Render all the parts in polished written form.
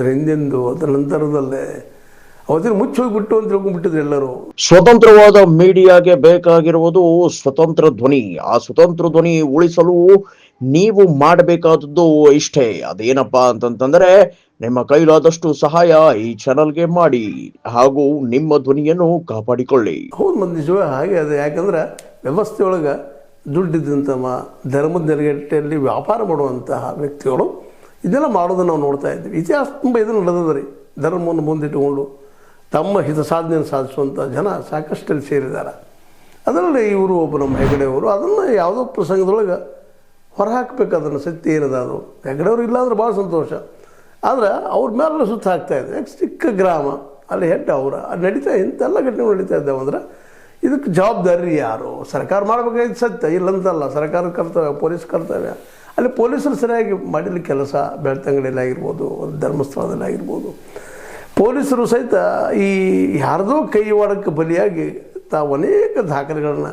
ಹಿಂದೆಂದು ಅದರ ನಂತರದಲ್ಲೇ ಅವತ್ತಿನ ಮುಚ್ಚಿ ಹೋಗಿಬಿಟ್ಟು ಅಂತ ತಿಳ್ಕೊಂಡ್ಬಿಟ್ಟಿದ್ರು ಎಲ್ಲರೂ. ಸ್ವತಂತ್ರವಾದ ಮೀಡಿಯಾಗೆ ಬೇಕಾಗಿರುವುದು ಸ್ವತಂತ್ರ ಧ್ವನಿ. ಆ ಸ್ವತಂತ್ರ ಧ್ವನಿ ಉಳಿಸಲು ನೀವು ಮಾಡಬೇಕಾದದ್ದು ಇಷ್ಟೇ. ಅದೇನಪ್ಪಾ ಅಂತಂತಂದ್ರೆ ನಿಮ್ಮ ಕೈಲಾದಷ್ಟು ಸಹಾಯ ಈ ಚಾನಲ್ಗೆ ಮಾಡಿ ಹಾಗೂ ನಿಮ್ಮ ಧ್ವನಿಯನ್ನು ಕಾಪಾಡಿಕೊಳ್ಳಿ. ಹೌದು, ಮತ್ತು ನಿಜವೇ ಹಾಗೆ ಅದು. ಯಾಕಂದ್ರೆ ವ್ಯವಸ್ಥೆಯೊಳಗೆ ದುಡ್ಡಿದ್ದಂಥ ಧರ್ಮದ ನೆಲೆಗಟ್ಟೆಯಲ್ಲಿ ವ್ಯಾಪಾರ ಮಾಡುವಂತಹ ವ್ಯಕ್ತಿಗಳು ಇದೆಲ್ಲ ಮಾಡೋದನ್ನು ನಾವು ನೋಡ್ತಾ ಇದ್ದೀವಿ. ಇತಿಹಾಸ ತುಂಬ ಇದು ನಡೆದದ ರೀ. ಧರ್ಮವನ್ನು ಮುಂದಿಟ್ಟುಕೊಂಡು ತಮ್ಮ ಹಿತ ಸಾಧನೆಯನ್ನು ಸಾಧಿಸುವಂಥ ಜನ ಸಾಕಷ್ಟಲ್ಲಿ ಸೇರಿದ್ದಾರೆ. ಅದರಲ್ಲಿ ಇವರು ಒಬ್ಬ ನಮ್ಮ ಹೆಗಡೆಯವರು ಅದನ್ನು ಯಾವುದೋ ಪ್ರಸಂಗದೊಳಗೆ ಹೊರಹಾಕಬೇಕು. ಅದನ್ನು ಸತ್ಯ ಏನದ ಅದು ಹೆಗಡೆಯವರು ಇಲ್ಲ ಅಂದ್ರೆ ಭಾಳ ಸಂತೋಷ. ಆದರೆ ಅವ್ರ ಮೇಲೆ ಸುತ್ತ ಹಾಕ್ತಾಯಿದೆ. ಯಾಕೆ ಚಿಕ್ಕ ಗ್ರಾಮ, ಅಲ್ಲಿ ಹೆಡ್ ಅವರ ಅಲ್ಲಿ ನಡೀತಾ ಇಂಥೆಲ್ಲ ಘಟನೆಗಳು ನಡೀತಾ ಇದ್ದಾವೆ. ಅಂದ್ರೆ ಇದಕ್ಕೆ ಜವಾಬ್ದಾರಿ ಯಾರು? ಸರ್ಕಾರ ಮಾಡಬೇಕಾಗಿದ್ದು ಸತ್ಯ, ಇಲ್ಲಂತಲ್ಲ. ಸರ್ಕಾರದ ಕರ್ತವ್ಯ, ಪೊಲೀಸ್ ಕರ್ತವ್ಯ. ಅಲ್ಲಿ ಪೊಲೀಸರು ಸರಿಯಾಗಿ ಮಾಡಿಲ್ಲ ಕೆಲಸ. ಬೆಳ್ತಂಗಡಿಯಲ್ಲಿ ಆಗಿರ್ಬೋದು, ಧರ್ಮಸ್ಥಳದಲ್ಲಿ ಆಗಿರ್ಬೋದು, ಪೊಲೀಸರು ಸಹಿತ ಈ ಯಾರ್ದೋ ಕೈವಾಡಕ್ಕೆ ಬಲಿಯಾಗಿ ತಾವು ಅನೇಕ ದಾಖಲೆಗಳನ್ನು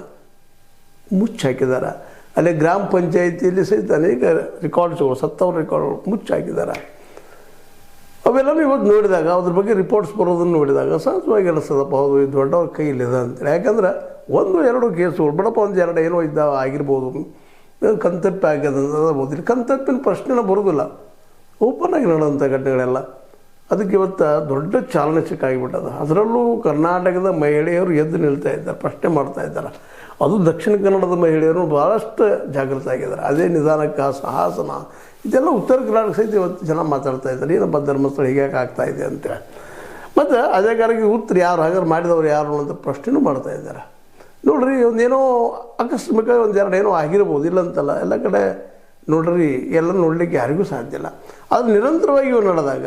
ಮುಚ್ಚಾಕಿದ್ದಾರೆ. ಅಲ್ಲಿ ಗ್ರಾಮ ಪಂಚಾಯಿತಿಯಲ್ಲಿ ಸಹಿತ ಅನೇಕ ರೆಕಾರ್ಡ್ಸ್ಗಳು, ಸತ್ತವರ ರೆಕಾರ್ಡ್ಗಳು ಮುಚ್ಚಾಕಿದ್ದಾರೆ. ಅವೆಲ್ಲನೂ ಇವತ್ತು ನೋಡಿದಾಗ ಅದ್ರ ಬಗ್ಗೆ ರಿಪೋರ್ಟ್ಸ್ ಬರೋದನ್ನು ನೋಡಿದಾಗ ಸಹಜವಾಗಿ ಅನಿಸ್ತದಪ್ಪ, ಹೌದು ಇದು ದೊಡ್ಡವ್ರ ಕೈಲಿದೆ ಅಂತೇಳಿ. ಯಾಕಂದ್ರೆ 1-2 ಕೇಸುಗಳು ಬಡಪ್ಪ 1-2 ಏನೋ ಇದ್ದಾವೆ ಆಗಿರ್ಬೋದು, ಕಣ್ತಪ್ಪಿ ಆಗ್ಯದ ಅನ್ಬೋದು. ಇಲ್ಲಿ ಕಣ್ತಪ್ಪಿನ ಪ್ರಶ್ನೆನ ಬರೋದಿಲ್ಲ, ಓಪನ್ ಆಗಿ ನಡೆದಂಥ ಘಟನೆಗಳೆಲ್ಲ. ಅದಕ್ಕೆ ಇವತ್ತು ದೊಡ್ಡ ಚಾಲನೆ ಸಿಕ್ಕಾಗಿಬಿಟ್ಟದ. ಅದರಲ್ಲೂ ಕರ್ನಾಟಕದ ಮಹಿಳೆಯರು ಎದ್ದು ನಿಲ್ತಾ ಇದ್ದಾರೆ, ಪ್ರಶ್ನೆ ಮಾಡ್ತಾ ಇದ್ದಾರೆ. ಅದು ದಕ್ಷಿಣ ಕನ್ನಡದ ಮಹಿಳೆಯರು ಭಾಳಷ್ಟು ಜಾಗೃತ ಆಗಿದ್ದಾರೆ. ಅದೇ ನಿಧಾನಕ್ಕೆ ಸಾಹಸನ ಇದೆಲ್ಲ ಉತ್ತರ ಕರ್ನಾಟಕ ಸಹಿತ ಇವತ್ತು ಜನ ಮಾತಾಡ್ತಾ ಇದ್ದಾರೆ. ಏನಪ್ಪ ಧರ್ಮಸ್ಥಳ ಹೀಗ್ಯಾಕೆ ಆಗ್ತಾಯಿದೆ ಅಂತೇಳಿ. ಮತ್ತು ಅದೇ ಕಾರಣಕ್ಕೆ ಉತ್ತರ ಯಾರು ಹಾಗಾದ್ರೆ ಮಾಡಿದವರು ಯಾರು ಅಂತ ಪ್ರಶ್ನೆನೂ ಮಾಡ್ತಾ ಇದ್ದಾರೆ. ನೋಡ್ರಿ, ಒಂದೇನೋ ಆಕಸ್ಮಿಕ 1-2 ಏನೋ ಆಗಿರ್ಬೋದು, ಇಲ್ಲಂತಲ್ಲ. ಎಲ್ಲ ಕಡೆ ನೋಡ್ರಿ, ಎಲ್ಲ ನೋಡಲಿಕ್ಕೆ ಯಾರಿಗೂ ಸಾಧ್ಯ ಇಲ್ಲ. ಅದು ನಿರಂತರವಾಗಿ ನಡೆದಾಗ